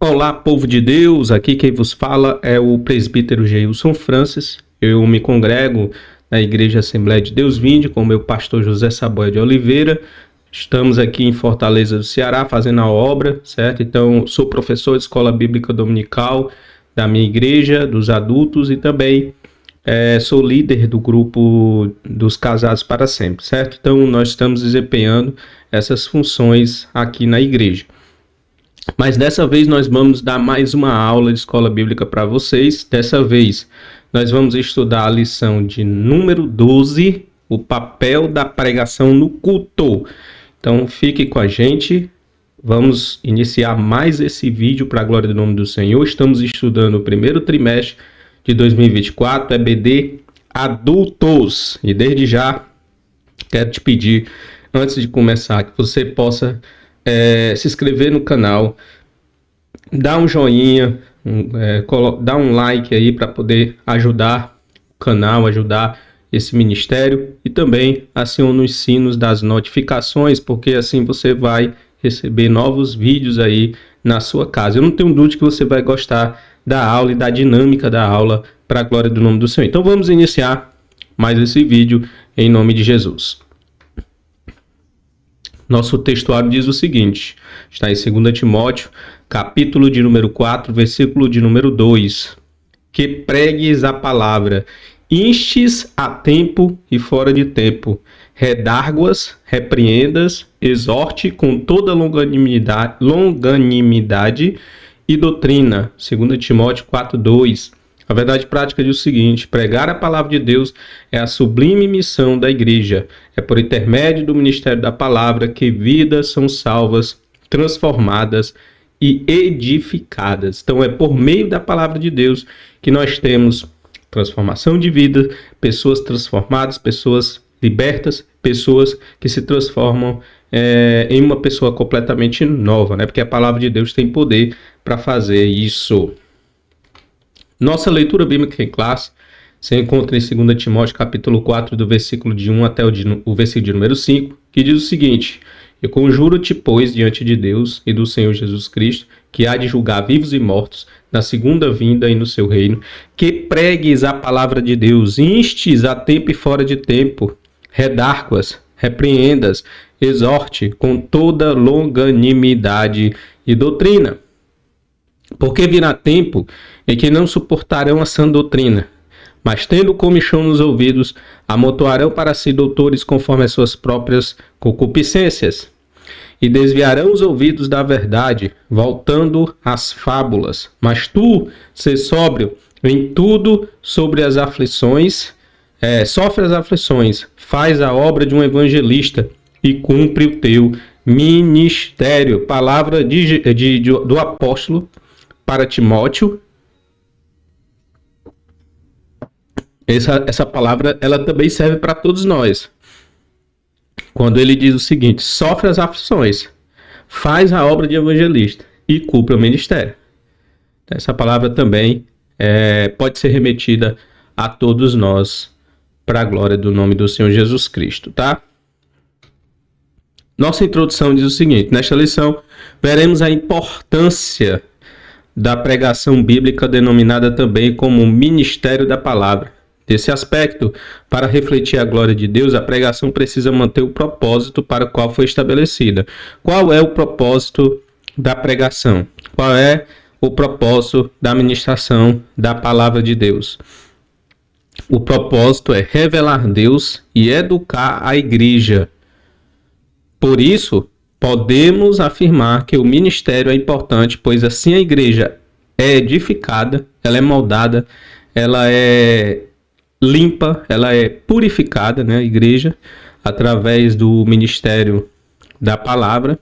Olá, povo de Deus, aqui quem vos fala é o presbítero Geilson Francis. Eu me congrego na Igreja Assembleia de Deus Vinde com o meu pastor José Saboia de Oliveira. Estamos aqui em Fortaleza do Ceará fazendo a obra, certo? Então, sou professor de Escola Bíblica Dominical da minha igreja, dos adultos, e também sou líder do grupo dos Casados para Sempre, certo? Então, nós estamos desempenhando essas funções aqui na igreja. Mas dessa vez nós vamos dar mais uma aula de escola bíblica para vocês. Dessa vez nós vamos estudar a lição de número 12, o papel da pregação no culto. Então fique com a gente, vamos iniciar mais esse vídeo para a glória do nome do Senhor. Estamos estudando o primeiro trimestre de 2024, EBD Adultos. E desde já quero te pedir, antes de começar, que você possa se inscrever no canal, dar um joinha, dar um like aí para poder ajudar o canal, ajudar esse ministério, e também acione os sinos das notificações, porque assim você vai receber novos vídeos aí na sua casa. Eu não tenho dúvida que você vai gostar da aula e da dinâmica da aula para a glória do nome do Senhor. Então vamos iniciar mais esse vídeo em nome de Jesus. Nosso textuário diz o seguinte, está em 2 Timóteo, capítulo de número 4, versículo de número 2. Que pregues a palavra, instes a tempo e fora de tempo, redarguas, repreendas, exorte com toda longanimidade e doutrina. 2 Timóteo 4, 2. A verdade prática diz o seguinte: pregar a palavra de Deus é a sublime missão da igreja. É por intermédio do ministério da palavra que vidas são salvas, transformadas e edificadas. Então é por meio da palavra de Deus que nós temos transformação de vida, pessoas transformadas, pessoas libertas, pessoas que se transformam em uma pessoa completamente nova, né? Porque a palavra de Deus tem poder para fazer isso. Nossa leitura bíblica em classe se encontra em 2 Timóteo capítulo 4, do versículo de 1 até o versículo de número 5, que diz o seguinte: Eu conjuro-te, pois, diante de Deus e do Senhor Jesus Cristo, que há de julgar vivos e mortos na segunda vinda e no seu reino, que pregues a palavra de Deus, instes a tempo e fora de tempo, redarguas, repreendas, exorte com toda longanimidade e doutrina. Porque virá tempo em que não suportarão a sã doutrina, mas tendo comichão nos ouvidos, amontoarão para si doutores conforme as suas próprias concupiscências, e desviarão os ouvidos da verdade, voltando às fábulas. Mas tu, sê sóbrio em tudo sobre as aflições, sofre as aflições, faz a obra de um evangelista e cumpre o teu ministério. Palavra do apóstolo para Timóteo. Essa palavra ela também serve para todos nós. Quando ele diz o seguinte: sofre as aflições, faz a obra de evangelista e cumpre o ministério. Essa palavra também pode ser remetida a todos nós para a glória do nome do Senhor Jesus Cristo, tá? Nossa introdução diz o seguinte: nesta lição veremos a importância da pregação bíblica, denominada também como ministério da palavra. Desse aspecto, para refletir a glória de Deus, a pregação precisa manter o propósito para o qual foi estabelecida. Qual é o propósito da pregação? Qual é o propósito da ministração da palavra de Deus? O propósito é revelar Deus e educar a igreja. Por isso, podemos afirmar que o ministério é importante, pois assim a igreja é edificada, ela é moldada, ela é limpa, ela é purificada, né, a igreja, através do ministério da palavra,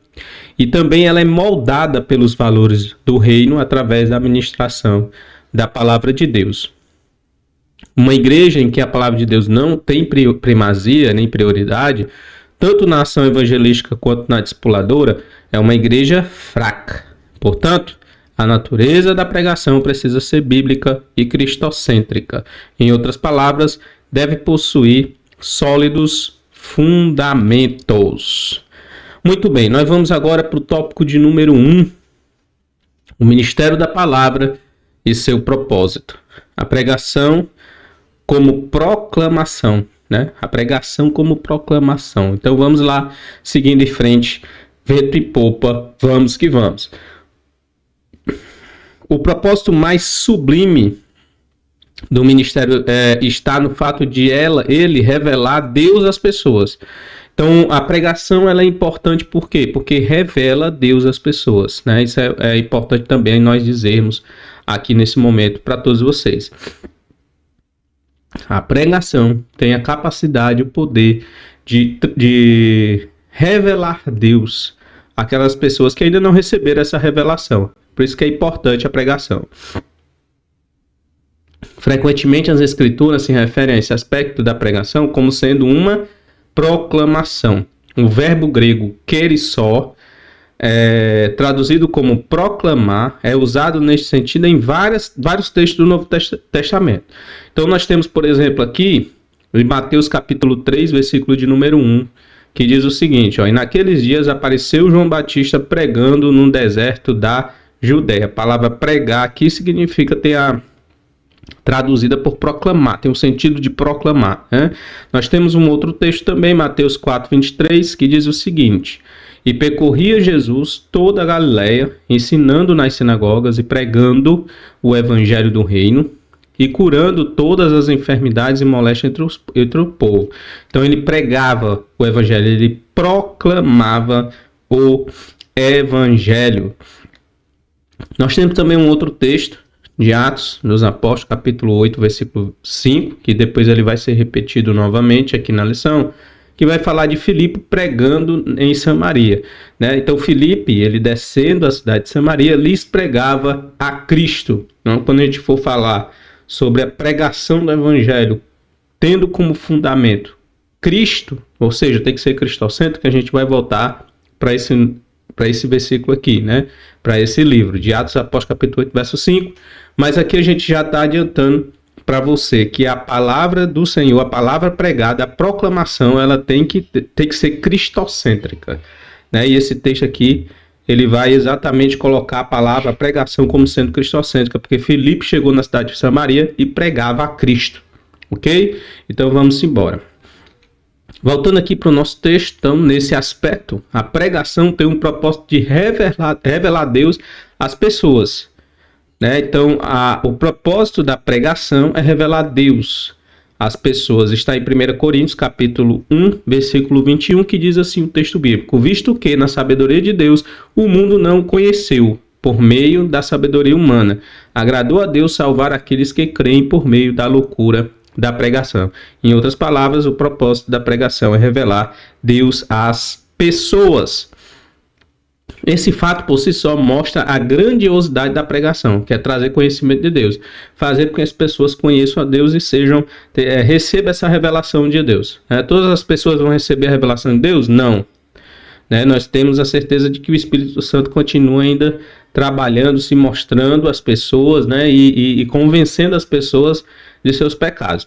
e também ela é moldada pelos valores do reino através da ministração da palavra de Deus. Uma igreja em que a palavra de Deus não tem primazia nem prioridade, tanto na ação evangelística quanto na discipuladora, é uma igreja fraca. Portanto, a natureza da pregação precisa ser bíblica e cristocêntrica. Em outras palavras, deve possuir sólidos fundamentos. Muito bem, nós vamos agora para o tópico de número 1. O ministério da palavra e seu propósito. A pregação como proclamação, né? A pregação como proclamação. Então vamos lá, seguindo em frente, vento e popa, vamos que vamos. O propósito mais sublime do ministério está no fato de ele revelar Deus às pessoas. Então, a pregação ela é importante por quê? Porque revela Deus às pessoas, né? Isso é importante também nós dizermos aqui nesse momento para todos vocês. A pregação tem a capacidade, o poder de revelar Deus àquelas pessoas que ainda não receberam essa revelação. Por isso que é importante a pregação. Frequentemente as escrituras se referem a esse aspecto da pregação como sendo uma proclamação. O verbo grego kerisó, traduzido como proclamar, é usado neste sentido em vários textos do Novo Testamento. Então nós temos, por exemplo, aqui em Mateus capítulo 3, versículo de número 1, que diz o seguinte, e naqueles dias apareceu João Batista pregando no deserto da Judéia. A palavra pregar aqui significa traduzida por proclamar, tem o sentido de proclamar, né? Nós temos um outro texto também, Mateus 4, 23, que diz o seguinte, e percorria Jesus toda a Galileia, ensinando nas sinagogas e pregando o evangelho do reino e curando todas as enfermidades e moléstias entre o povo. Então ele pregava o evangelho, ele proclamava o evangelho. Nós temos também um outro texto de Atos dos Apóstolos, capítulo 8, versículo 5, que depois ele vai ser repetido novamente aqui na lição, que vai falar de Filipe pregando em Samaria, né? Então Filipe, ele descendo a cidade de Samaria, lhes pregava a Cristo. Então, quando a gente for falar sobre a pregação do evangelho, tendo como fundamento Cristo, ou seja, tem que ser cristocêntrico, que a gente vai voltar para esse versículo aqui, né? Para esse livro de Atos Apóstolos, capítulo 8, verso 5. Mas aqui a gente já está adiantando para você que a palavra do Senhor, a palavra pregada, a proclamação, ela tem que ser cristocêntrica, né? E esse texto aqui, ele vai exatamente colocar a palavra, a pregação, como sendo cristocêntrica, porque Filipe chegou na cidade de Samaria e pregava a Cristo, ok? Então vamos embora. Voltando aqui para o nosso texto, então, nesse aspecto, a pregação tem um propósito de revelar Deus às pessoas, né? Então, o propósito da pregação é revelar Deus às pessoas. Está em 1 Coríntios, capítulo 1, versículo 21, que diz assim o texto bíblico, visto que, na sabedoria de Deus, o mundo não o conheceu por meio da sabedoria humana. Agradou a Deus salvar aqueles que creem por meio da loucura da pregação. Em outras palavras, o propósito da pregação é revelar Deus às pessoas. Esse fato por si só mostra a grandiosidade da pregação, que é trazer conhecimento de Deus, fazer com que as pessoas conheçam a Deus e recebam essa revelação de Deus. Todas as pessoas vão receber a revelação de Deus? Não. Nós temos a certeza de que o Espírito Santo continua ainda trabalhando, se mostrando às pessoas, né, e convencendo as pessoas de seus pecados.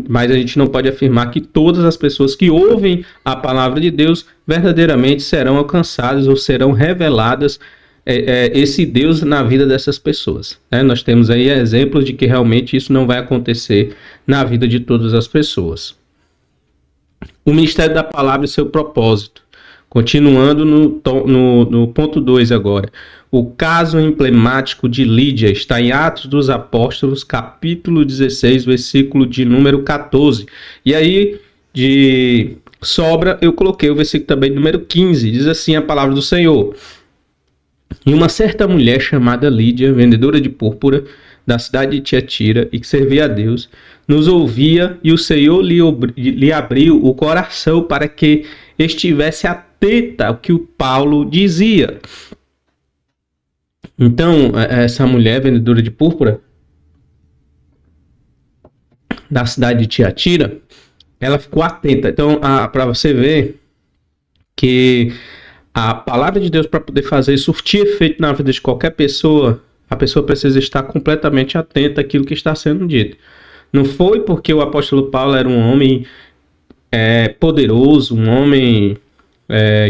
Mas a gente não pode afirmar que todas as pessoas que ouvem a palavra de Deus verdadeiramente serão alcançadas ou serão reveladas esse Deus na vida dessas pessoas. Nós temos aí exemplos de que realmente isso não vai acontecer na vida de todas as pessoas. O ministério da palavra e seu propósito. Continuando no ponto 2 agora. O caso emblemático de Lídia está em Atos dos Apóstolos, capítulo 16, versículo de número 14. E aí, de sobra, eu coloquei o versículo também número 15. Diz assim a palavra do Senhor. E uma certa mulher chamada Lídia, vendedora de púrpura, da cidade de Tiatira, e que servia a Deus, nos ouvia, e o Senhor lhe abriu o coração para que estivesse atenta ao que o Paulo dizia. Então, essa mulher, vendedora de púrpura, da cidade de Tiatira, ela ficou atenta. Então, para você ver que a palavra de Deus, para poder surtir efeito na vida de qualquer pessoa, a pessoa precisa estar completamente atenta àquilo que está sendo dito. Não foi porque o apóstolo Paulo era um homem poderoso, um homem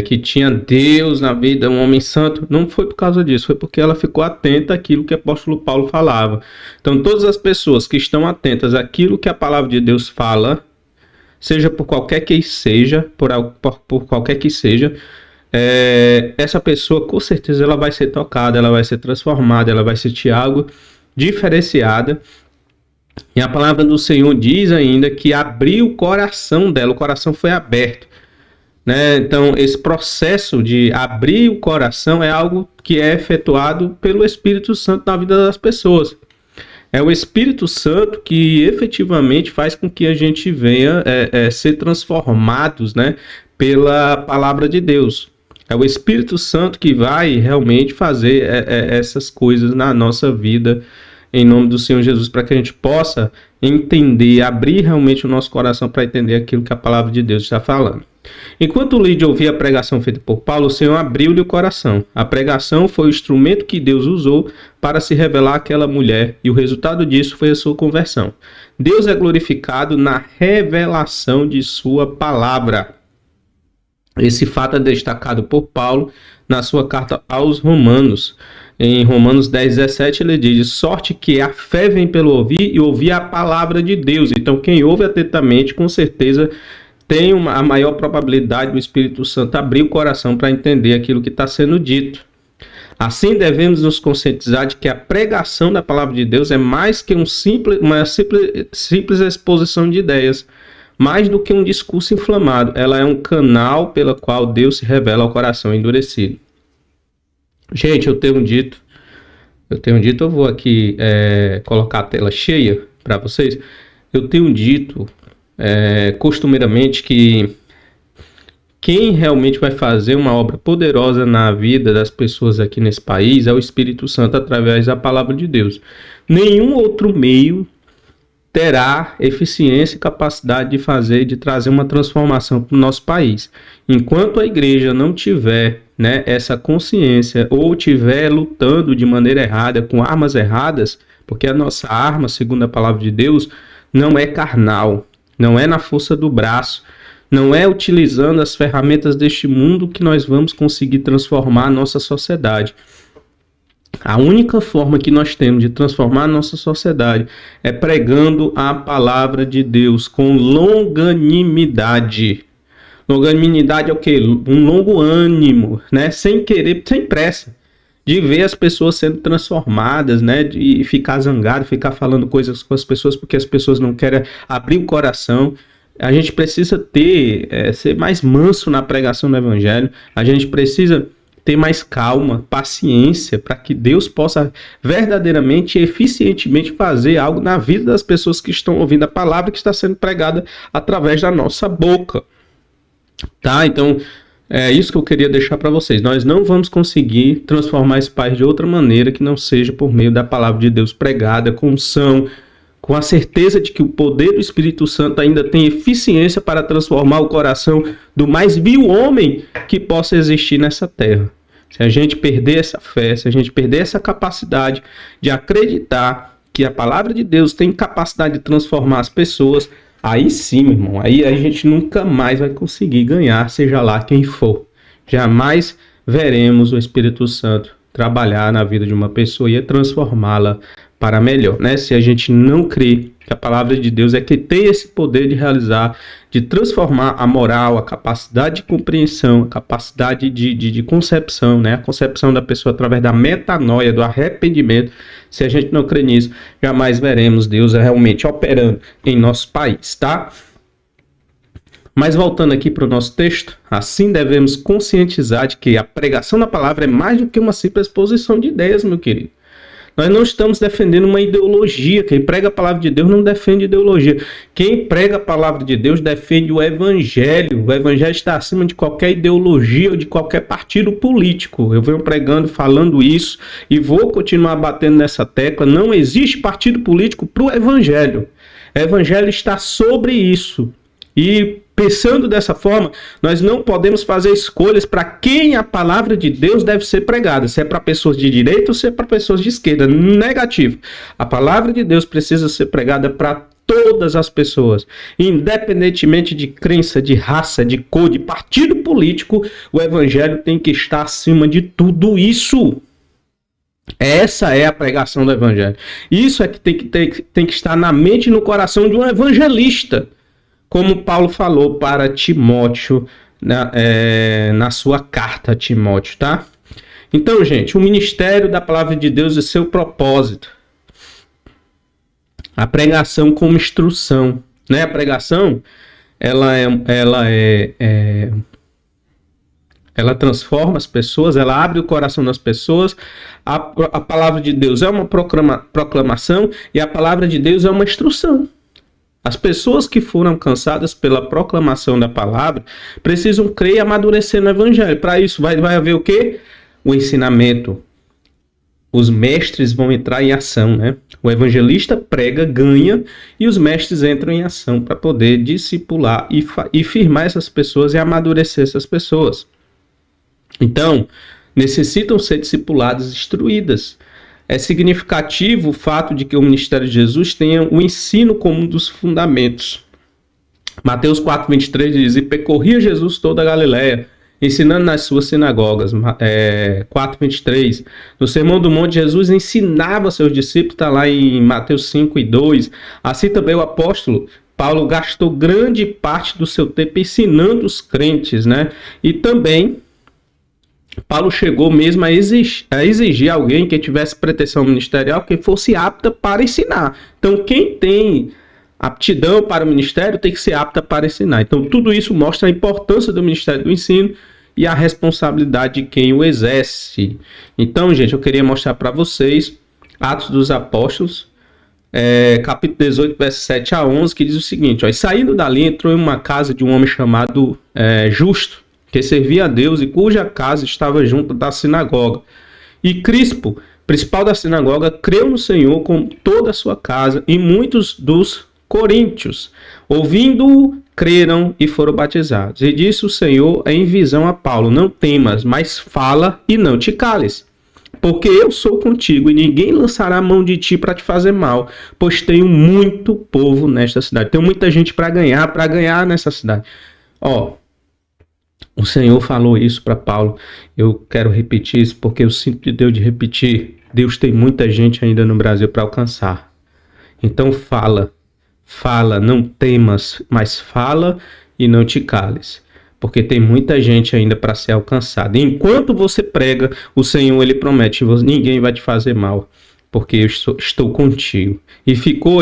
que tinha Deus na vida, um homem santo, não foi por causa disso, foi porque ela ficou atenta àquilo que o apóstolo Paulo falava. Então, todas as pessoas que estão atentas àquilo que a palavra de Deus fala, seja por qualquer que seja, por qualquer que seja, essa pessoa, com certeza, ela vai ser tocada, ela vai ser transformada, ela vai sentir algo diferenciada. E a palavra do Senhor diz ainda que abriu o coração dela, o coração foi aberto. Né? Então, esse processo de abrir o coração é algo que é efetuado pelo Espírito Santo na vida das pessoas. É o Espírito Santo que efetivamente faz com que a gente venha ser transformados, né, pela palavra de Deus. É o Espírito Santo que vai realmente fazer essas coisas na nossa vida, em nome do Senhor Jesus, para que a gente possa entender, abrir realmente o nosso coração para entender aquilo que a palavra de Deus está falando. Enquanto Lídia ouvia a pregação feita por Paulo, o Senhor abriu-lhe o coração. A pregação foi o instrumento que Deus usou para se revelar àquela mulher, e o resultado disso foi a sua conversão. Deus é glorificado na revelação de sua palavra. Esse fato é destacado por Paulo na sua carta aos Romanos. Em Romanos 10, 17, ele diz: sorte que a fé vem pelo ouvir e ouvir a palavra de Deus. Então, quem ouve atentamente, com certeza, tem a maior probabilidade do Espírito Santo abrir o coração para entender aquilo que está sendo dito. Assim, devemos nos conscientizar de que a pregação da palavra de Deus é mais que uma simples exposição de ideias, mais do que um discurso inflamado. Ela é um canal pelo qual Deus se revela ao coração endurecido. Gente, eu vou aqui colocar a tela cheia para vocês. Eu tenho dito costumeiramente que quem realmente vai fazer uma obra poderosa na vida das pessoas aqui nesse país é o Espírito Santo através da palavra de Deus. Nenhum outro meio terá eficiência e capacidade de trazer uma transformação para o nosso país. Enquanto a igreja não tiver, né, essa consciência ou tiver lutando de maneira errada, com armas erradas, porque a nossa arma, segundo a palavra de Deus, não é carnal, não é na força do braço, não é utilizando as ferramentas deste mundo que nós vamos conseguir transformar a nossa sociedade. A única forma que nós temos de transformar a nossa sociedade é pregando a palavra de Deus com longanimidade. Longanimidade é o quê? Um longo ânimo, né? Sem querer, sem pressa, de ver as pessoas sendo transformadas, né? De ficar zangado, ficar falando coisas com as pessoas porque as pessoas não querem abrir o coração. A gente precisa ser mais manso na pregação do evangelho. A gente precisa ter mais calma, paciência, para que Deus possa verdadeiramente e eficientemente fazer algo na vida das pessoas que estão ouvindo a palavra que está sendo pregada através da nossa boca. Tá? Então, é isso que eu queria deixar para vocês. Nós não vamos conseguir transformar esse país de outra maneira que não seja por meio da palavra de Deus pregada, com unção, com a certeza de que o poder do Espírito Santo ainda tem eficiência para transformar o coração do mais vil homem que possa existir nessa terra. Se a gente perder essa fé, se a gente perder essa capacidade de acreditar que a palavra de Deus tem capacidade de transformar as pessoas, aí sim, meu irmão, aí a gente nunca mais vai conseguir ganhar, seja lá quem for. Jamais veremos o Espírito Santo trabalhar na vida de uma pessoa e transformá-la para melhor, né? Se a gente não crê que a palavra de Deus é que tem esse poder de realizar, de transformar a moral, a capacidade de compreensão, a capacidade de concepção, né? A concepção da pessoa através da metanoia, do arrependimento. Se a gente não crê nisso, jamais veremos Deus realmente operando em nosso país, tá? Mas voltando aqui para o nosso texto, assim devemos conscientizar de que a pregação da palavra é mais do que uma simples exposição de ideias, meu querido. Nós não estamos defendendo uma ideologia. Quem prega a palavra de Deus não defende ideologia. Quem prega a palavra de Deus defende o evangelho. O evangelho está acima de qualquer ideologia ou de qualquer partido político. Eu venho pregando, falando isso e vou continuar batendo nessa tecla. Não existe partido político para o evangelho. O evangelho está sobre isso. E pensando dessa forma, nós não podemos fazer escolhas para quem a palavra de Deus deve ser pregada. Se é para pessoas de direita ou se é para pessoas de esquerda. Negativo. A palavra de Deus precisa ser pregada para todas as pessoas, independentemente de crença, de raça, de cor, de partido político, o evangelho tem que estar acima de tudo isso. Essa é a pregação do evangelho. Isso é que tem que estar na mente e no coração de um evangelista, como Paulo falou para Timóteo na sua carta a Timóteo, tá? Então, gente, o ministério da palavra de Deus e seu propósito. A pregação como instrução, né? A pregação, ela transforma as pessoas, ela abre o coração das pessoas. A palavra de Deus é uma proclamação e a palavra de Deus é uma instrução. As pessoas que foram alcançadas pela proclamação da palavra precisam crer e amadurecer no evangelho. Para isso vai haver o quê? O ensinamento. Os mestres vão entrar em ação, né? O evangelista prega, ganha, e os mestres entram em ação para poder discipular e firmar essas pessoas e amadurecer essas pessoas. Então, necessitam ser discipuladas, instruídas. É significativo o fato de que o ministério de Jesus tenha o ensino como um dos fundamentos. Mateus 4:23 diz: e percorria Jesus toda a Galileia, ensinando nas suas sinagogas. 4:23. No Sermão do Monte, Jesus ensinava seus discípulos, está lá em Mateus 5:2. Assim também o apóstolo Paulo gastou grande parte do seu tempo ensinando os crentes, né? E também Paulo chegou mesmo a exigir alguém que tivesse pretensão ministerial que fosse apta para ensinar. Então, quem tem aptidão para o ministério tem que ser apta para ensinar. Então, tudo isso mostra a importância do ministério do ensino e a responsabilidade de quem o exerce. Então, gente, eu queria mostrar para vocês Atos dos Apóstolos, capítulo 18, verso 7 a 11, que diz o seguinte: ó, e saindo dali, entrou em uma casa de um homem chamado Justo, que servia a Deus e cuja casa estava junto da sinagoga. E Crispo, principal da sinagoga, creu no Senhor com toda a sua casa, e muitos dos coríntios, ouvindo-o, creram e foram batizados. E disse o Senhor em visão a Paulo: não temas, mas fala e não te cales, porque eu sou contigo, e ninguém lançará a mão de ti para te fazer mal, pois tenho muito povo nesta cidade. Tem muita gente para ganhar nessa cidade. Ó, o Senhor falou isso para Paulo. Eu quero repetir isso porque eu sinto de Deus de repetir. Deus tem muita gente ainda no Brasil para alcançar. Então fala, não temas, mas fala e não te cales, porque tem muita gente ainda para ser alcançada. Enquanto você prega, o Senhor ele promete: ninguém vai te fazer mal, porque eu estou contigo. E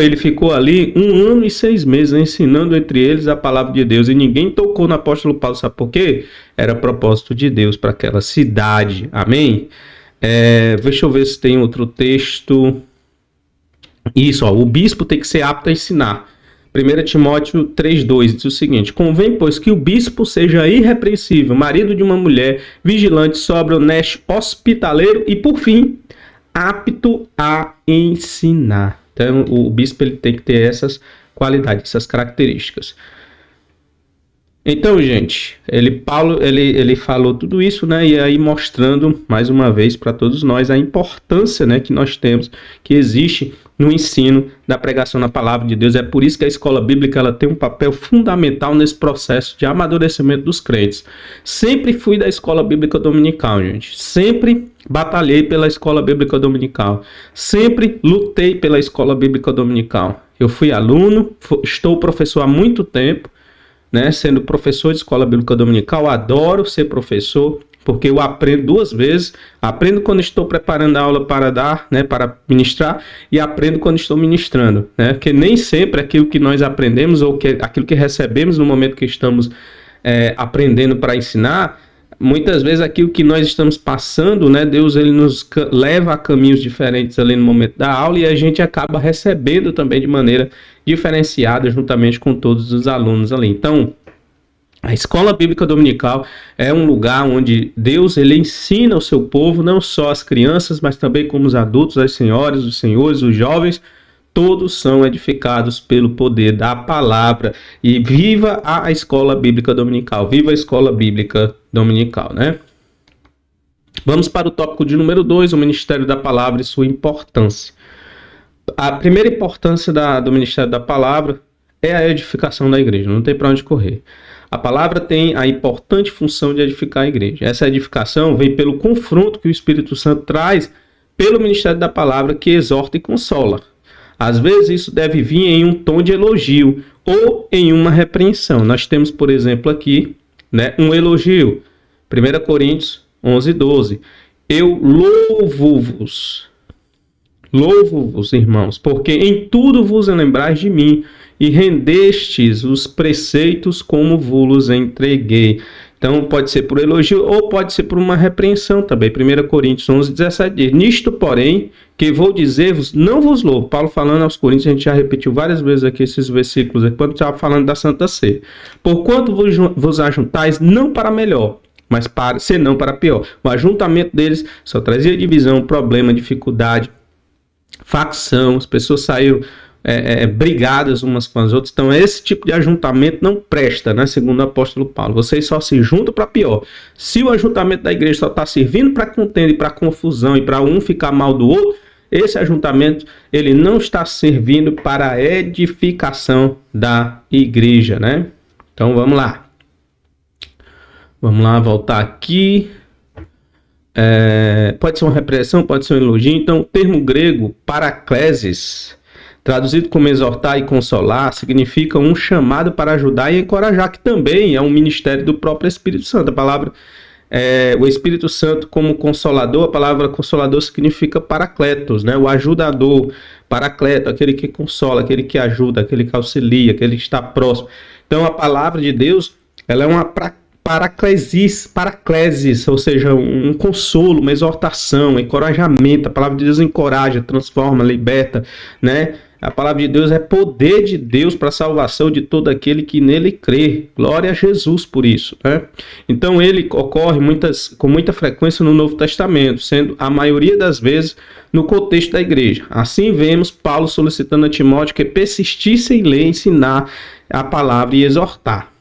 ele ficou ali 1 ano e 6 meses ensinando entre eles a palavra de Deus, e ninguém tocou no apóstolo Paulo. Sabe por quê? Era propósito de Deus para aquela cidade. Amém? Deixa eu ver se tem outro texto. Isso, ó, o bispo tem que ser apto a ensinar. 1 Timóteo 3:2 diz o seguinte: convém, pois, que o bispo seja irrepreensível, marido de uma mulher, vigilante, sóbrio, honesto, hospitaleiro e, por fim, apto a ensinar. Então, o bispo ele tem que ter essas qualidades, essas características. Então, gente, Paulo falou tudo isso, né? E aí mostrando mais uma vez para todos nós a importância, né, que nós temos, que existe no ensino da pregação na palavra de Deus. É por isso que a escola bíblica ela tem um papel fundamental nesse processo de amadurecimento dos crentes. Sempre fui da escola bíblica dominical, gente. Sempre batalhei pela escola bíblica dominical. Sempre lutei pela escola bíblica dominical. Eu fui aluno, estou professor há muito tempo, né, sendo professor de escola bíblica dominical. Adoro ser professor, porque eu aprendo 2 vezes. Aprendo quando estou preparando a aula para dar, né, para ministrar, e aprendo quando estou ministrando, né, porque nem sempre aquilo que nós aprendemos ou aquilo que recebemos no momento que estamos aprendendo para ensinar, muitas vezes aquilo que nós estamos passando, né, Deus ele nos leva a caminhos diferentes ali no momento da aula, e a gente acaba recebendo também de maneira diferenciada juntamente com todos os alunos ali. Então, a escola bíblica dominical é um lugar onde Deus ele ensina o seu povo, não só as crianças, mas também como os adultos, as senhoras, os senhores, os jovens. Todos são edificados pelo poder da palavra. E viva a escola bíblica dominical. Viva a escola bíblica dominical, né? Vamos para o tópico de número 2, o ministério da palavra e sua importância. A primeira importância do ministério da palavra é a edificação da igreja, não tem para onde correr. A palavra tem a importante função de edificar a igreja. Essa edificação vem pelo confronto que o Espírito Santo traz pelo ministério da palavra, que exorta e consola. Às vezes isso deve vir em um tom de elogio ou em uma repreensão. Nós temos, por exemplo, aqui, né, um elogio. 1 Coríntios 11:12. Eu louvo-vos, irmãos, porque em tudo vos lembrais de mim e rendestes os preceitos como vos entreguei. Então pode ser por elogio ou pode ser por uma repreensão também. 1 Coríntios 11:17 diz: nisto, porém, que vou dizer-vos, não vos louvo. Paulo falando aos Coríntios, a gente já repetiu várias vezes aqui esses versículos, quando estava falando da Santa Ceia. Porquanto vos ajuntais não para melhor, mas senão para pior. O ajuntamento deles só trazia divisão, problema, dificuldade, facção, as pessoas saíram brigadas umas com as outras. Então esse tipo de ajuntamento não presta, né? Segundo o apóstolo Paulo, vocês só se juntam para pior. Se o ajuntamento da igreja só está servindo para contenda e para confusão e para um ficar mal do outro, esse ajuntamento ele não está servindo para a edificação da igreja, né? Então vamos lá, voltar aqui. Pode ser uma repreensão, pode ser um elogio. Então o termo grego paraklesis, traduzido como exortar e consolar, significa um chamado para ajudar e encorajar, que também é um ministério do próprio Espírito Santo. A palavra, o Espírito Santo como consolador, a palavra consolador significa paracletos, né? O ajudador, paracleto, aquele que consola, aquele que ajuda, aquele que auxilia, aquele que está próximo. Então a palavra de Deus, ela é uma paraclesis, ou seja, um consolo, uma exortação, um encorajamento. A palavra de Deus encoraja, transforma, liberta, né? A palavra de Deus é poder de Deus para a salvação de todo aquele que nele crê. Glória a Jesus por isso, né? Então ele ocorre com muita frequência no Novo Testamento, sendo a maioria das vezes no contexto da igreja. Assim vemos Paulo solicitando a Timóteo que persistisse em ler, ensinar a palavra e exortar.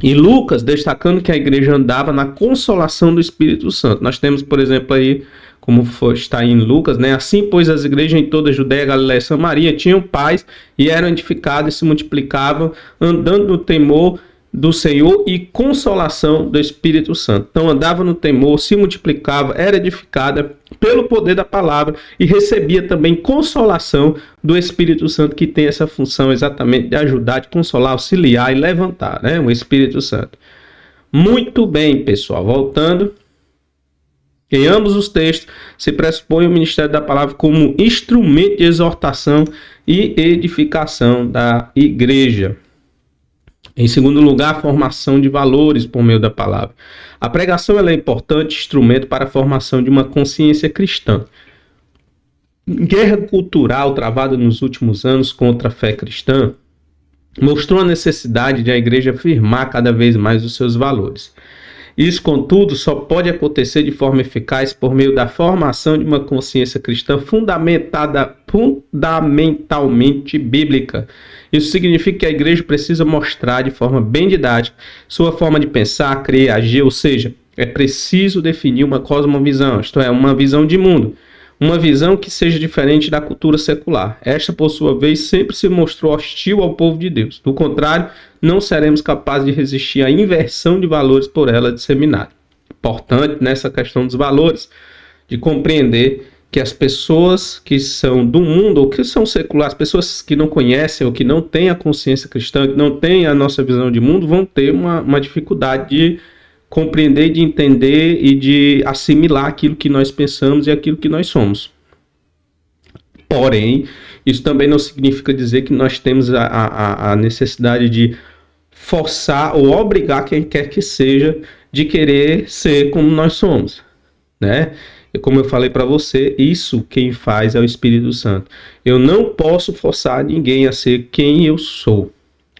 E Lucas destacando que a igreja andava na consolação do Espírito Santo. Nós temos, por exemplo, aí, como está aí em Lucas, né? Assim, pois as igrejas em toda a Judéia, Galiléia e Samaria tinham paz e eram edificadas e se multiplicavam, andando no temor do Senhor e consolação do Espírito Santo. Então andava no temor, se multiplicava, era edificada pelo poder da palavra e recebia também consolação do Espírito Santo, que tem essa função exatamente de ajudar, de consolar, auxiliar e levantar, né? O Espírito Santo. Muito bem, pessoal, voltando. Em ambos os textos se pressupõe o ministério da palavra como instrumento de exortação e edificação da igreja. Em segundo lugar, a formação de valores por meio da palavra. A pregação ela é importante instrumento para a formação de uma consciência cristã. Guerra cultural travada nos últimos anos contra a fé cristã mostrou a necessidade de a igreja afirmar cada vez mais os seus valores. Isso, contudo, só pode acontecer de forma eficaz por meio da formação de uma consciência cristã fundamentalmente bíblica. Isso significa que a igreja precisa mostrar de forma bem didática sua forma de pensar, crer, agir, ou seja, é preciso definir uma cosmovisão, isto é, uma visão de mundo, uma visão que seja diferente da cultura secular. Esta, por sua vez, sempre se mostrou hostil ao povo de Deus. Do contrário, não seremos capazes de resistir à inversão de valores por ela disseminada. Importante nessa questão dos valores, de compreender que as pessoas que são do mundo, ou que são seculares, pessoas que não conhecem ou que não têm a consciência cristã, que não têm a nossa visão de mundo, vão ter uma dificuldade de compreender, de entender e de assimilar aquilo que nós pensamos e aquilo que nós somos. Porém, isso também não significa dizer que nós temos a necessidade de forçar ou obrigar quem quer que seja de querer ser como nós somos, né? E como eu falei para você, isso quem faz é o Espírito Santo. Eu não posso forçar ninguém a ser quem eu sou,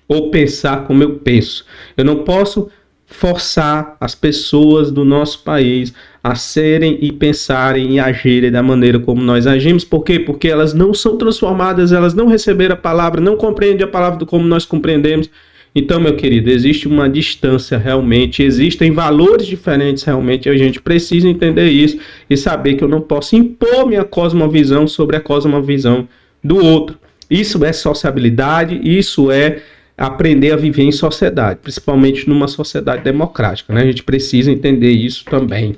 ou pensar como eu penso. Eu não posso forçar as pessoas do nosso país a serem e pensarem e agirem da maneira como nós agimos. Por quê? Porque elas não são transformadas, elas não receberam a palavra, não compreendem a palavra como nós compreendemos. Então, meu querido, existe uma distância realmente, existem valores diferentes realmente, e a gente precisa entender isso e saber que eu não posso impor minha cosmovisão sobre a cosmovisão do outro. Isso é sociabilidade, isso é aprender a viver em sociedade, principalmente numa sociedade democrática, né? A gente precisa entender isso também.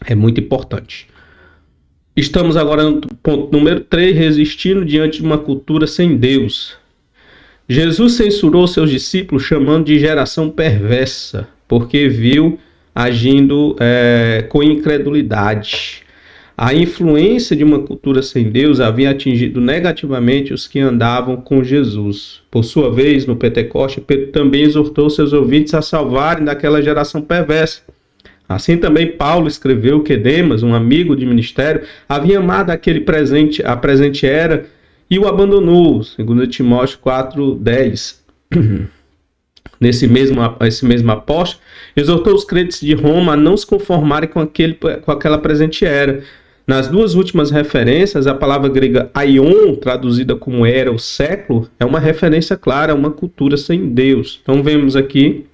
É muito importante. Estamos agora no ponto número 3, resistindo diante de uma cultura sem Deus. Jesus censurou seus discípulos chamando de geração perversa, porque viu agindo com incredulidade. A influência de uma cultura sem Deus havia atingido negativamente os que andavam com Jesus. Por sua vez, no Pentecoste, Pedro também exortou seus ouvintes a salvarem daquela geração perversa. Assim também Paulo escreveu que Demas, um amigo de ministério, havia amado a presente era e o abandonou, segundo Timóteo 4:10. Esse mesmo apóstolo exortou os crentes de Roma a não se conformarem com aquela presente era. Nas duas últimas referências, a palavra grega aion, traduzida como era ou século, é uma referência clara a uma cultura sem Deus. Então vemos aqui,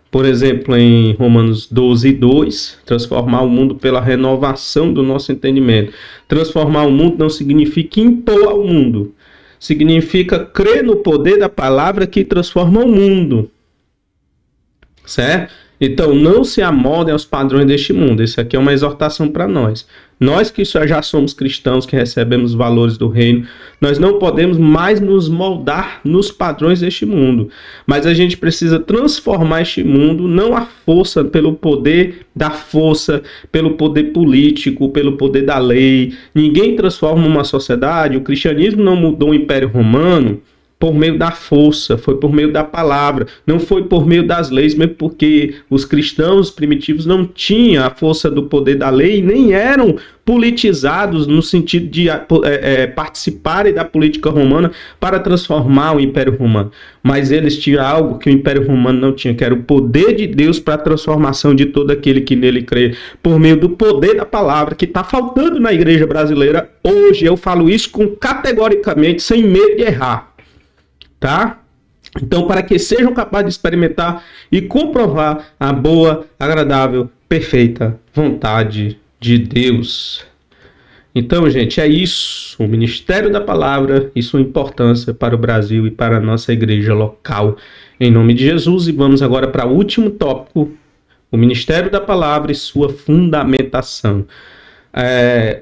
por exemplo, em Romanos 12:2, transformar o mundo pela renovação do nosso entendimento. Transformar o mundo não significa impor ao mundo, significa crer no poder da palavra que transforma o mundo. Certo? Então, não se amoldem aos padrões deste mundo. Isso aqui é uma exortação para nós. Nós que já somos cristãos, que recebemos os valores do reino, nós não podemos mais nos moldar nos padrões deste mundo. Mas a gente precisa transformar este mundo, não à força, pelo poder da força, pelo poder político, pelo poder da lei. Ninguém transforma uma sociedade. O cristianismo não mudou o Império Romano por meio da força, foi por meio da palavra, não foi por meio das leis, mesmo porque os cristãos primitivos não tinham a força do poder da lei e nem eram politizados no sentido de participarem da política romana para transformar o Império Romano. Mas eles tinham algo que o Império Romano não tinha, que era o poder de Deus para a transformação de todo aquele que nele crê, por meio do poder da palavra, que está faltando na igreja brasileira hoje. Eu falo isso categoricamente, sem medo de errar. Tá? Então, para que sejam capazes de experimentar e comprovar a boa, agradável, perfeita vontade de Deus. Então, gente, é isso. O Ministério da Palavra e sua importância para o Brasil e para a nossa igreja local. Em nome de Jesus. E vamos agora para o último tópico. O Ministério da Palavra e sua fundamentação.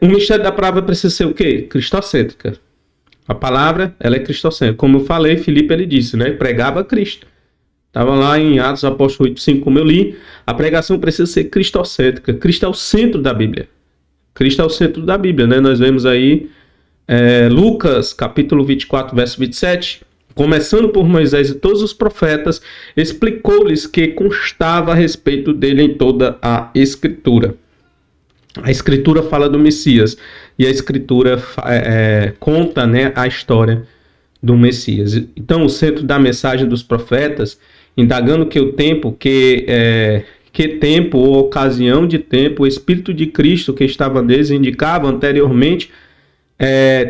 O Ministério da Palavra precisa ser o quê? Cristocêntrica. A palavra, ela é cristocêntrica. Como eu falei, Filipe, ele disse, né? Pregava Cristo. Estava lá em Atos Apóstolos 8:5, como eu li. A pregação precisa ser cristocêntrica. Cristo é o centro da Bíblia. Cristo é o centro da Bíblia, né? Nós vemos aí Lucas, capítulo 24, verso 27. Começando por Moisés e todos os profetas, explicou-lhes que constava a respeito dele em toda a Escritura. A Escritura fala do Messias e a Escritura conta, né, a história do Messias. Então, o centro da mensagem dos profetas, indagando que tempo ou ocasião de tempo, o Espírito de Cristo que estava neles indicava anteriormente,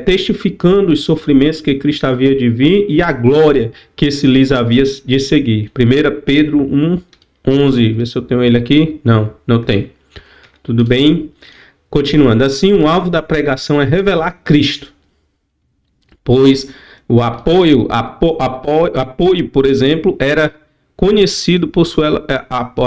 testificando os sofrimentos que Cristo havia de vir e a glória que se lhes havia de seguir. 1 Pedro 1:11, vê se eu tenho ele aqui. Não tem. Tudo bem? Continuando. Assim, o alvo da pregação é revelar Cristo. Pois o apoio, por exemplo, era conhecido por sua,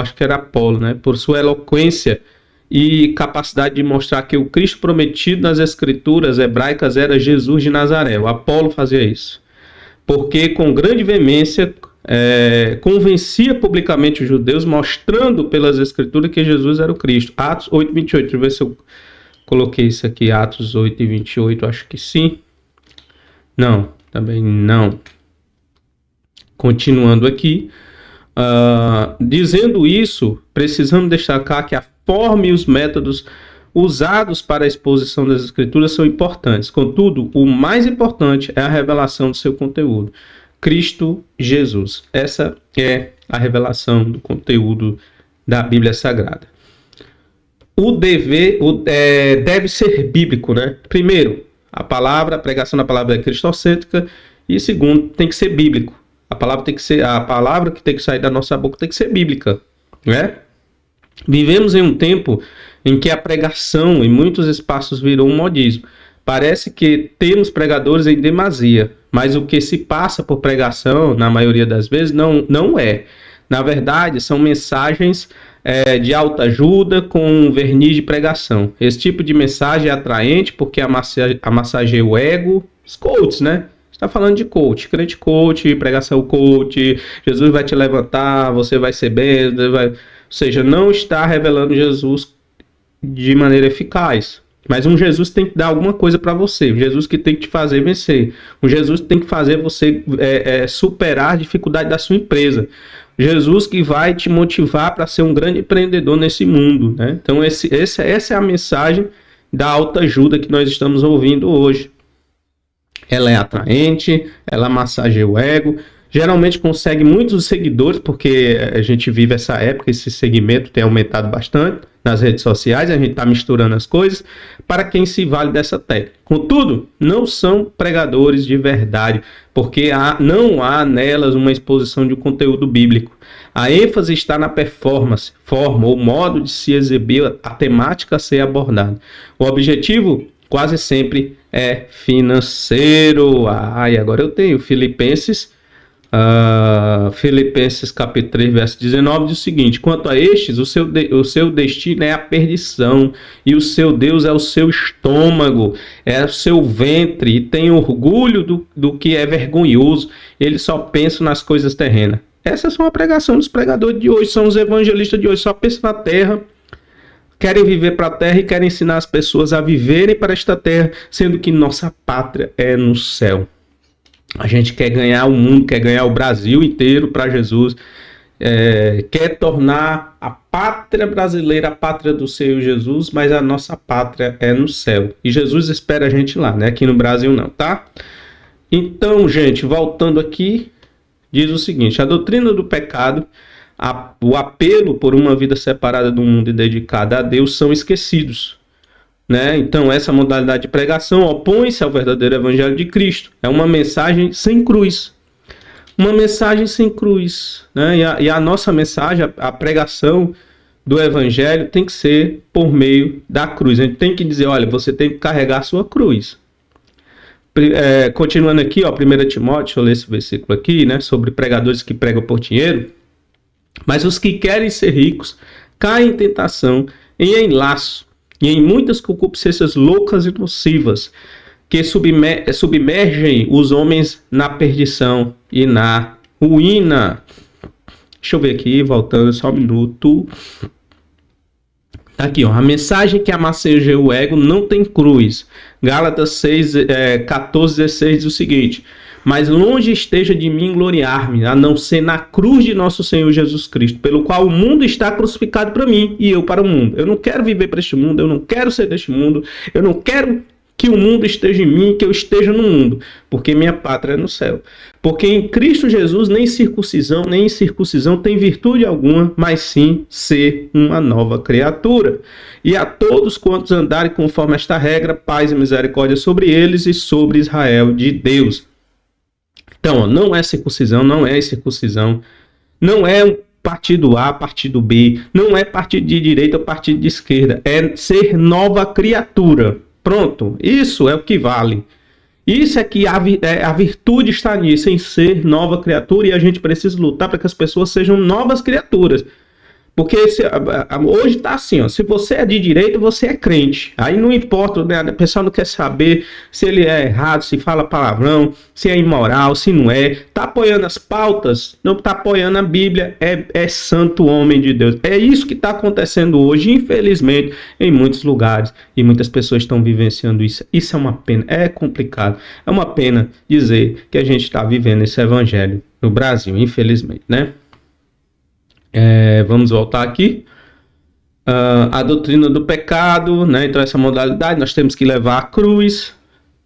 acho que era Apolo, né? Por sua eloquência e capacidade de mostrar que o Cristo prometido nas escrituras hebraicas era Jesus de Nazaré. O Apolo fazia isso. Porque com grande veemência convencia publicamente os judeus, mostrando pelas escrituras que Jesus era o Cristo. Atos 8:28, deixa eu ver se eu coloquei isso aqui, Atos 8:28, acho que sim. Não, também não. Continuando aqui, dizendo isso, precisamos destacar que a forma e os métodos usados para a exposição das escrituras são importantes. Contudo, o mais importante é a revelação do seu conteúdo. Cristo Jesus. Essa é a revelação do conteúdo da Bíblia Sagrada. Deve ser bíblico, né? Primeiro, a pregação da palavra é cristocêntrica, e segundo, tem que ser bíblico. A palavra que tem que sair da nossa boca tem que ser bíblica, né? Vivemos em um tempo em que a pregação em muitos espaços virou um modismo. Parece que temos pregadores em demasia, mas o que se passa por pregação, na maioria das vezes, não é. Na verdade, são mensagens de autoajuda com verniz de pregação. Esse tipo de mensagem é atraente porque massageia o ego. Os coaches, né? Está falando de coach, crente coach, pregação coach, Jesus vai te levantar, você vai ser bem, ou seja, não está revelando Jesus de maneira eficaz. Mas um Jesus tem que dar alguma coisa para você, um Jesus que tem que te fazer vencer, um Jesus que tem que fazer você superar a dificuldade da sua empresa, Jesus que vai te motivar para ser um grande empreendedor nesse mundo, né? Então essa é a mensagem da autoajuda que nós estamos ouvindo hoje. Ela é atraente, ela massageia o ego, geralmente consegue muitos seguidores, porque a gente vive essa época, esse segmento tem aumentado bastante nas redes sociais, a gente está misturando as coisas, para quem se vale dessa técnica. Contudo, não são pregadores de verdade, porque não há nelas uma exposição de um conteúdo bíblico. A ênfase está na performance, forma ou modo de se exibir a temática a ser abordada. O objetivo quase sempre é financeiro. E agora eu tenho Filipenses capítulo 3, verso 19, diz o seguinte: quanto a estes, o seu destino é a perdição, e o seu Deus é o seu estômago, é o seu ventre, e tem orgulho do que é vergonhoso, eles só pensam nas coisas terrenas. Essas são a pregação dos pregadores de hoje, são os evangelistas de hoje, só pensam na terra, querem viver para a terra e querem ensinar as pessoas a viverem para esta terra, sendo que nossa pátria é no céu. A gente quer ganhar o mundo, quer ganhar o Brasil inteiro para Jesus, quer tornar a pátria brasileira a pátria do Senhor Jesus, mas a nossa pátria é no céu. E Jesus espera a gente lá, né? Aqui no Brasil não, tá? Então, gente, voltando aqui, diz o seguinte: a doutrina do pecado, o apelo por uma vida separada do mundo e dedicada a Deus são esquecidos. Né? Então essa modalidade de pregação opõe-se ao verdadeiro evangelho de Cristo. É uma mensagem sem cruz. Uma mensagem sem cruz. Né? E a nossa mensagem, a pregação do evangelho tem que ser por meio da cruz. A gente tem que dizer, olha, você tem que carregar a sua cruz. Continuando aqui, 1 Timóteo, deixa eu ler esse versículo aqui, né? Sobre pregadores que pregam por dinheiro. Mas os que querem ser ricos caem em tentação e em laço, e em muitas concupiscências loucas e nocivas, que submergem os homens na perdição e na ruína. Deixa eu ver aqui, voltando só um minuto. Aqui, a mensagem que amassageia o ego não tem cruz. Gálatas 6, 14, 16 diz o seguinte: mas longe esteja de mim gloriar-me, a não ser na cruz de nosso Senhor Jesus Cristo, pelo qual o mundo está crucificado para mim e eu para o mundo. Eu não quero viver para este mundo, eu não quero ser deste mundo, eu não quero que o mundo esteja em mim, que eu esteja no mundo, porque minha pátria é no céu. Porque em Cristo Jesus nem circuncisão, nem incircuncisão tem virtude alguma, mas sim ser uma nova criatura. E a todos quantos andarem conforme esta regra, paz e misericórdia sobre eles e sobre Israel de Deus. Então, não é circuncisão, não é incircuncisão, não é um partido A, partido B, não é partido de direita ou partido de esquerda, é ser nova criatura. Pronto, isso é o que vale. Isso é que a virtude está nisso, em ser nova criatura, e a gente precisa lutar para que as pessoas sejam novas criaturas. Porque hoje está assim, se você é de direita, você é crente. Aí não importa, né? O pessoal não quer saber se ele é errado, se fala palavrão, se é imoral, se não é. Está apoiando as pautas, não está apoiando a Bíblia, é santo homem de Deus. É isso que está acontecendo hoje, infelizmente, em muitos lugares. E muitas pessoas estão vivenciando isso. Isso é uma pena, é complicado. É uma pena dizer que a gente está vivendo esse evangelho no Brasil, infelizmente, né? Vamos voltar aqui. A doutrina do pecado, né? Então essa modalidade nós temos que levar a cruz,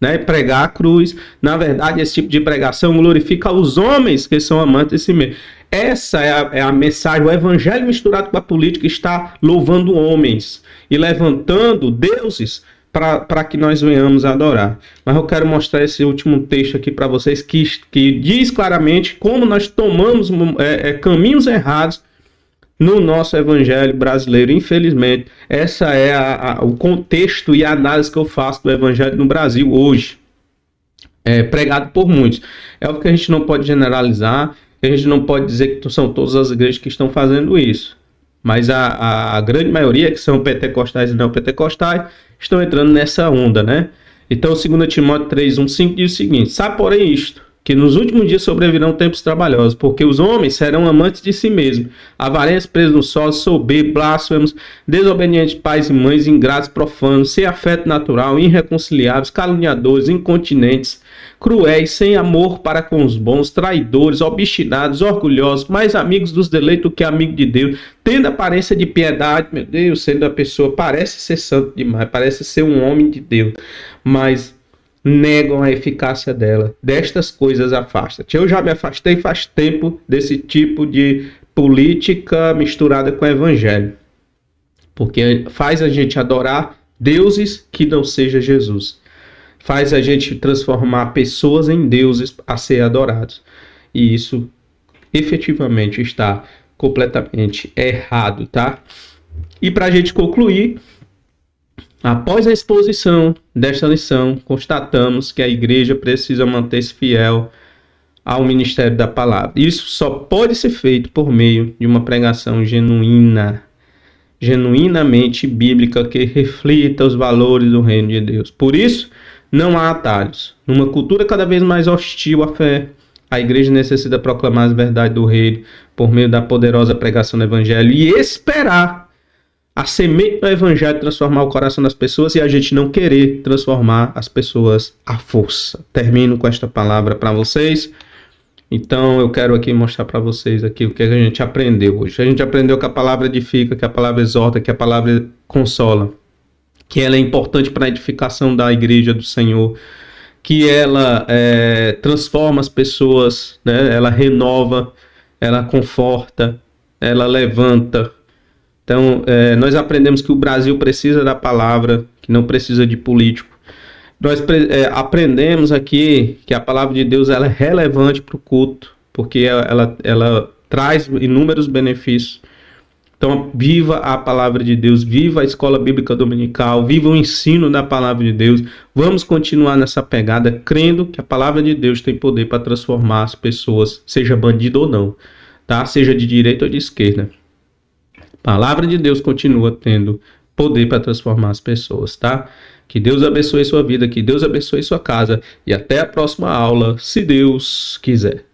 né? Pregar a cruz. Na verdade, esse tipo de pregação glorifica os homens que são amantes de si mesmo. Essa é a mensagem. O evangelho misturado com a política está louvando homens e levantando deuses para que nós venhamos adorar. Mas eu quero mostrar esse último texto aqui para vocês que diz claramente como nós tomamos caminhos errados no nosso evangelho brasileiro. Infelizmente, essa é o contexto e a análise que eu faço do evangelho no Brasil hoje, pregado por muitos. É o que a gente não pode generalizar, a gente não pode dizer que são todas as igrejas que estão fazendo isso, mas a grande maioria, que são pentecostais e não pentecostais, estão entrando nessa onda, né? Então, 2 Timóteo 3:1-5 diz o seguinte: sabe, porém, isto, que nos últimos dias sobrevirão tempos trabalhosos, porque os homens serão amantes de si mesmos, avarentos, presos no sol, soberbos, blasfemos, desobedientes de pais e mães, ingratos, profanos, sem afeto natural, irreconciliáveis, caluniadores, incontinentes, cruéis, sem amor para com os bons, traidores, obstinados, orgulhosos, mais amigos dos deleitos do que amigos de Deus, tendo aparência de piedade. Meu Deus, sendo a pessoa, parece ser santo demais, parece ser um homem de Deus, mas negam a eficácia dela. Destas coisas afasta-te. Eu já me afastei faz tempo desse tipo de política misturada com o evangelho, porque faz a gente adorar deuses que não seja Jesus, faz a gente transformar pessoas em deuses a ser adorados, e isso efetivamente está completamente errado, tá? E para a gente concluir, após a exposição desta lição, constatamos que a igreja precisa manter-se fiel ao ministério da palavra. Isso só pode ser feito por meio de uma pregação genuinamente bíblica, que reflita os valores do reino de Deus. Por isso, não há atalhos. Numa cultura cada vez mais hostil à fé, a igreja necessita proclamar as verdades do reino por meio da poderosa pregação do evangelho e esperar a semente do evangelho transformar o coração das pessoas, e a gente não querer transformar as pessoas à força. Termino com esta palavra para vocês. Então eu quero aqui mostrar para vocês aqui o que a gente aprendeu hoje. A gente aprendeu que a palavra edifica, que a palavra exorta, que a palavra consola, que ela é importante para a edificação da igreja do Senhor, que ela transforma as pessoas, né? Ela renova, ela conforta, ela levanta. Então, nós aprendemos que o Brasil precisa da palavra, que não precisa de político. Nós aprendemos aqui que a palavra de Deus ela é relevante para o culto, porque ela traz inúmeros benefícios. Então, viva a palavra de Deus, viva a escola bíblica dominical, viva o ensino da palavra de Deus. Vamos continuar nessa pegada, crendo que a palavra de Deus tem poder para transformar as pessoas, seja bandido ou não, tá? Seja de direita ou de esquerda. A palavra de Deus continua tendo poder para transformar as pessoas, tá? Que Deus abençoe sua vida, que Deus abençoe sua casa, e até a próxima aula, se Deus quiser.